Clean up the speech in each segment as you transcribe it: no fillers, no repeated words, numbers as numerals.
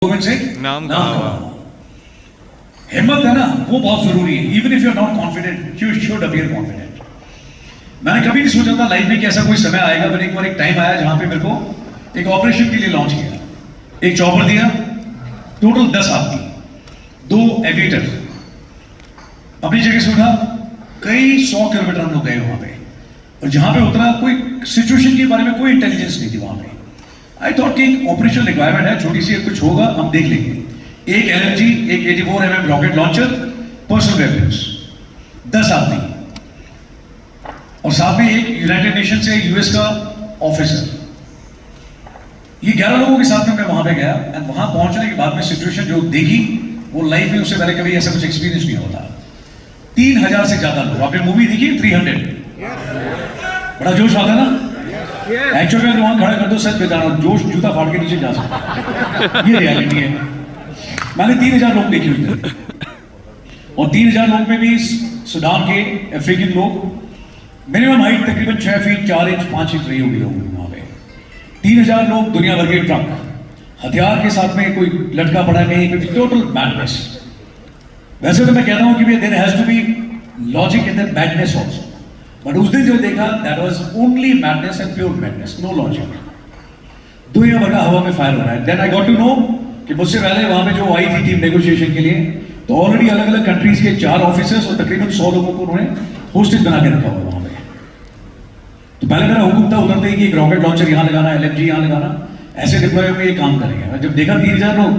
से नाम कमाओ। हिम्मत है ना, वो बहुत जरूरी है। Even if you are not confident, you should appear confident. मैंने कभी नहीं सोचा था लाइफ में कि ऐसा कोई समय आएगा, पर एक बार एक टाइम आया जहां पे मेरे को एक ऑपरेशन के लिए लॉन्च किया, एक चॉपर दिया, टोटल 10 आदमी, 2 एविएटर, अपनी जगह से उठा, कई 100 किलोमीटर हम लोग गए वहां पे, और जहां पे उतरा कोई सिचुएशन के बारे में कोई इंटेलिजेंस नहीं थी वहां पे। आई थॉट कि एक ऑपरेशन रिक्वायरमेंट है, छोटी सी कुछ होगा, हम देख लेंगे। एक LMG, एक 84 mm rocket launcher, personal weapons, 10 आदमी, और साथ में एक यूनाइटेड नेशन से US का ऑफिसर। ये 11 लोगों के साथ में मैं वहां पे गया, एंड वहां पहुंचने के बाद में सिचुएशन जो देखी, वो लाइफ में उससे पहले कभी ऐसा कुछ एक्सपीरियंस नहीं होता। 3000 से ज्यादा लोग, आपने मूवी देखी 300, बड़ा जोश आता ना। एक्चुअली में वहां खड़ा कर दो, सच बता रहा हूं, जोश जूता फाड़ के नीचे जा सकता है, ये रियलिटी है। मैंने 3000 लोग देखे हुए थे, और 3000 लोग में भी सूडान के, अफ्रीकन लोग, मिनिमम हाइट तकरीबन 6 फीट 4 इंच 5 इंच रही होगी लोगों की वहां पे। 3000 लोग, दुनिया भर के ट्रक, हथियार के साथ में, कोई लटका पड़ा कहीं पे, टोटल मैडनेस। वैसे तो मैं कहता हूं कि there has to be logic in that madness also, but उस दिन जो देखा, that was only madness and pure madness, no logic. दुनिया भर का हवा में फायर हो रहा है। Then I got to know कि मुझसे पहले वहां पे जो आई थी टीम नेगोशिएशन के लिए, तो ऑलरेडी अलग अलग कंट्रीज के 4 ऑफिसर्स और तकरीबन 100 लोगों को उन्होंने होस्टेज बना के रखा हुआ वहां पे। तो पहले मेरा हुक्म था उतरते ही कि एक रॉकेट लॉन्चर यहां लगाना, LMG यहां लगाना, ऐसे डिप्लॉय में ये काम करेंगे। जब देखा 3000 लोग,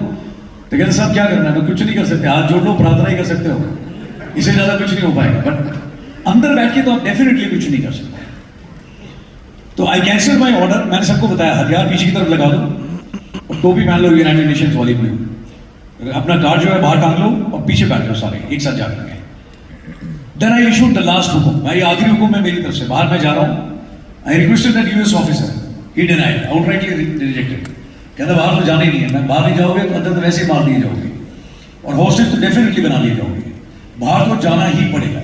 तो कहते साहब क्या करना है, तो कुछ नहीं कर सकते, हाथ जोड़ लो, प्रार्थना ही कर सकते हो, इससे ज्यादा कुछ नहीं हो पाएगा। बट अंदर बैठ के तो आप डेफिनेटली कुछ नहीं कर सकते। तो आई कैंसल माई ऑर्डर। मैंने सबको बताया, हथियार पीछे की तरफ लगा दो, और टोपी पहन लो यूनाइटेड नेशंस वाली ब्लू, अपना कार्ड जो है बाहर टांग लो, और पीछे बैठ लो सारे एक साथ जाकर के। Then I issued the last हुकुम, भाई आखिरी हुकुम है मेरी तरफ से, बाहर मैं जा रहा हूं। I requested that US officer, he denied, outrightly rejected. कहता बाहर तो जाना ही नहीं है, मैं बाहर नहीं जाओगे तो अंदर तो वैसे ही मार दिए जाओगे, और हॉस्टेज तो डेफिनेटली बना लिए जाओगे, बाहर तो जाना ही पड़ेगा।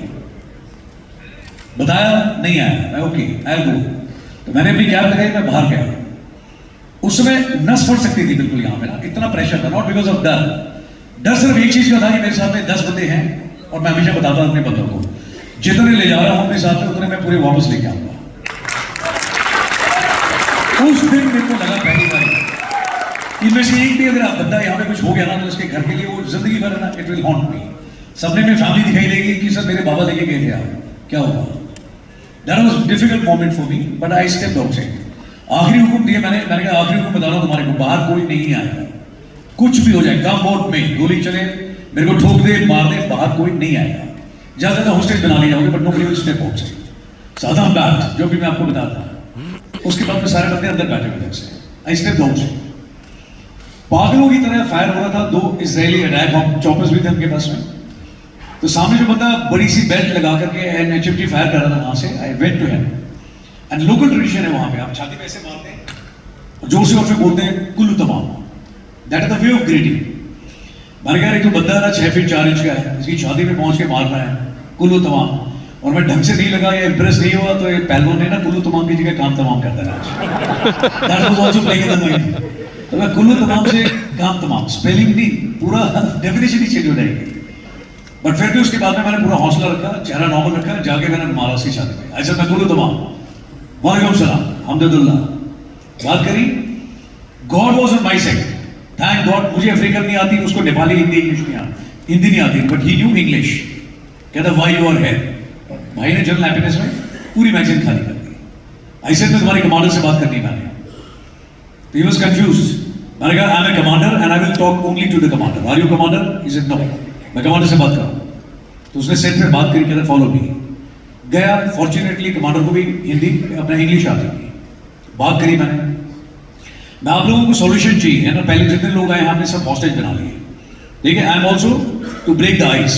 बताया नहीं आया, मैं ओके आई गो। तो मैंने अपनी कैब लगाई, मैं बाहर गया। उस समय नस फट सकती थी बिल्कुल यहाँ पे ना, इतना प्रेशर था, नॉट बिकॉज ऑफ डर। डर सिर्फ एक चीज का था कि मेरे साथ में 10 बंदे हैं, और मैं हमेशा बताता हूं अपने बंदों को, जितने ले जा रहा हूं अपने साथ में, उतने मैं पूरे वापस लेके आऊंगा। उस दिन मेरे को लगा पहली बार, इनमें से एक भी अगर आप बंदा यहाँ पे कुछ हो गया ना, तो उसके घर के लिए वो जिंदगी भर ना, इट विल हॉन्ट मी। सबने में फैमिली दिखाई देगी कि सर मेरे बाबा लेके गए थे, आप क्या हुआ। That was a difficult moment for me, but I stepped outside. आखिरी हुक्म दिया मैंने कहा आखिरी हुक्म बता रहा हूं तुम्हारे को, बाहर कोई नहीं आएगा, कुछ भी हो जाए, कम वोट में गोली चले, मेरे को ठोक दे, मार दे, बाहर कोई नहीं आएगा। ज्यादा होस्टेज बना ले जाओगे, but nobody will step outside. साधा बैठ, जो भी मैं आपको बताता हूं। उसके बाद में सारे बंदे अंदर बैठे हुए थे। I stepped outside. पागलों की तरह फायर हो रहा था, 2 इजरायली अटैक चॉपर्स भी थे उनके पास में। तो सामने जो बंदा बड़ी सी बेल्ट लगा करके HMG फायर कर रहा था, वहां से I went to him, and local tradition है वहां पे, आप छाती पे ऐसे मारते हैं, जोर से और फिर बोलते हैं कुल्लू तमाम, that is the way of greeting. मैंने कहा एक तो बंदा ना 6 फीट 4 इंच का है, इसकी छाती पे पहुंच के मारना है कुल्लू तमाम, और मैं ढंग से नहीं लगा या इंप्रेस नहीं हुआ, तो ये पहलवान ने ना कुल्लू तमाम की जगह काम तमाम कर देना। That was also playing in the mind. तो मैं कुल्लू तमाम से काम तमाम, स्पेलिंग नहीं, पूरा डेफिनेशन ही चेंज हो जाएगी। बट फिर भी उसके बाद में मैंने पूरा हौसला रखा, चेहरा नॉर्मल रखा, जाके मैंने मारा उसकी छाती पे। ऐसा मैं कुल्लू तमाम, वालेकुम सलाम, हमदुलिल्लाह, बात करी। God was on my side, thank God. मुझे अफ्रीकन नहीं आती, उसको नेपाली, हिंदी, इंग्लिश नहीं आती, हिंदी नहीं आती, बट ही न्यू इंग्लिश। कहता व्हाई यू आर हियर। भाई ने जनरल हैप्पीनेस में पूरी मैगजीन खाली कर दी। आई सेड मैं तुम्हारे कमांडर से बात करनी मैंने। तो ही वाज कंफ्यूज्ड। मैंने कहा I am a commander and I will talk only to the commander. Are you commander? He said no, मैं कमांडर से बात कर रहा हूं। तो उसने सेट पे बात करी, कहता फॉलो मी। गया, फॉर्चुनेटली कमांडर को भी हिंदी अपना इंग्लिश आती थी। बात करी मैंने, मैं आप लोगों को सॉल्यूशन चाहिए है ना, पहले जितने लोग आए हमने सब हॉस्टेज बना लिए, ठीक है। I am also to break the ice.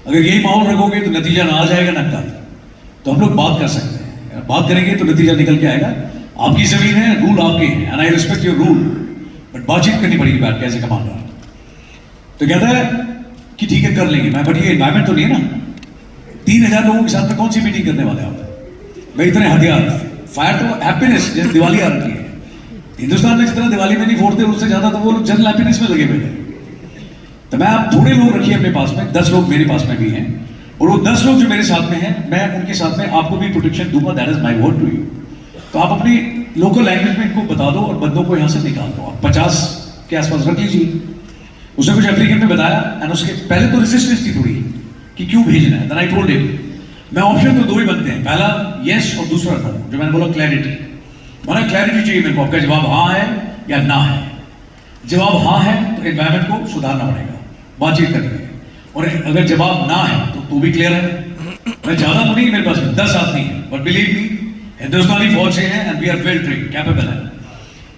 अगर यही माहौल रखोगे तो नतीजा ना आ जाएगा ना कल, तो हम लोग बात कर सकते हैं, बात करेंगे तो नतीजा निकल के आएगा। आपकी जमीन है, रूल आपके हैं, and I respect your rule, but बातचीत करनी पड़ेगी बैठ के एज ए कमांडर। तो कहता है कि ठीक है कर लेंगे। मैं बट ये एनवायरमेंट तो नहीं है ना, 3000 लोगों के साथ में कौन सी मीटिंग करने वाले आप। मैं इतने हथियार, फायर तो हैप्पीनेस, जैसे दिवाली आ रही है, हिंदुस्तान में जितना दिवाली में नहीं फोड़ते उससे ज्यादा तो वो लोग जनरल हैप्पीनेस में लगे हुए थे। तो मैं आप थोड़े लोग रखिए अपने पास में, 10 लोग मेरे पास में भी हैं, और वो 10 लोग जो मेरे साथ में हैं, मैं उनके साथ में आपको भी प्रोटेक्शन दूंगा। That is my word to you. तो आप अपनी लोकल लैंग्वेज में इनको बता दो और बंदों को यहाँ से निकाल दो। आप 50 के आसपास रख लीजिए। उसने कुछ अफ्रीकन में बताया, एंड उसके पहले तो रेजिस्टेंस थी थोड़ी कि क्यों भेजना है। देन आई टोल्ड हिम, मैं ऑप्शन तो दो ही बनते हैं, पहला यस और दूसरा नो। जो मैंने बोला क्लैरिटी, मैंने क्लैरिटी चाहिए मेरे को, आपका जवाब हाँ है या ना है। जवाब हाँ है तो एनवायरमेंट को सुधारना पड़ेगा, बातचीत करेंगे, और अगर जवाब ना है तो भी क्लियर है। मैं ज्यादा तो नहीं, मेरे पास 10 आदमी है, बट बिलीव मी हिंदुस्तानी फौज से हैं and we are well train capable है।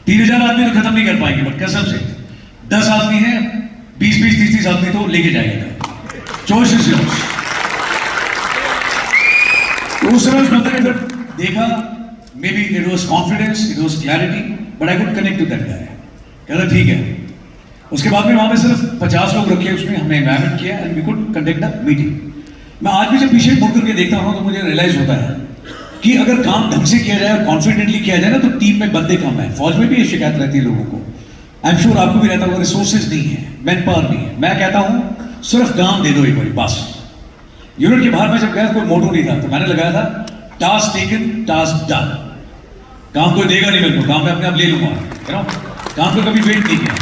3000 आदमी तो खत्म नहीं कर पाएंगे, बट कसम से 10 आदमी हैं, 20-20, 30-30 आदमी तो लेके जाएगा। Choice is yours. तो उस समय उस बंदे ने देखा, maybe it was confidence, it was clarity, but I could connect to that guy. कहता ठीक है। उसके बाद में वहां पे सिर्फ 50 लोग रखे, उसमें हमने इन्वायरमेंट किया and we could conduct a meeting. मैं आज भी जब पीछे मुड़ करके देखता हूं तो मुझे रियलाइज होता है कि अगर काम ढंग से किया जाए और कॉन्फिडेंटली किया जाए ना, तो टीम में बंदे कम है। फौज में भी ये शिकायत रहती है लोगों को, आई एम श्योर आपको भी रहता होगा, रिसोर्सेज नहीं है, मैन पावर नहीं है। मैं कहता हूं सिर्फ काम दे दो एक बार बस। यूनिट के बाहर में जब गया कोई मोटो नहीं था, तो मैंने लगाया था टास्क टेकन टास्क डन। काम कोई देगा नहीं मेरे को, काम मैं अपने आप ले लूंगा, काम को कभी वेट नहीं किया।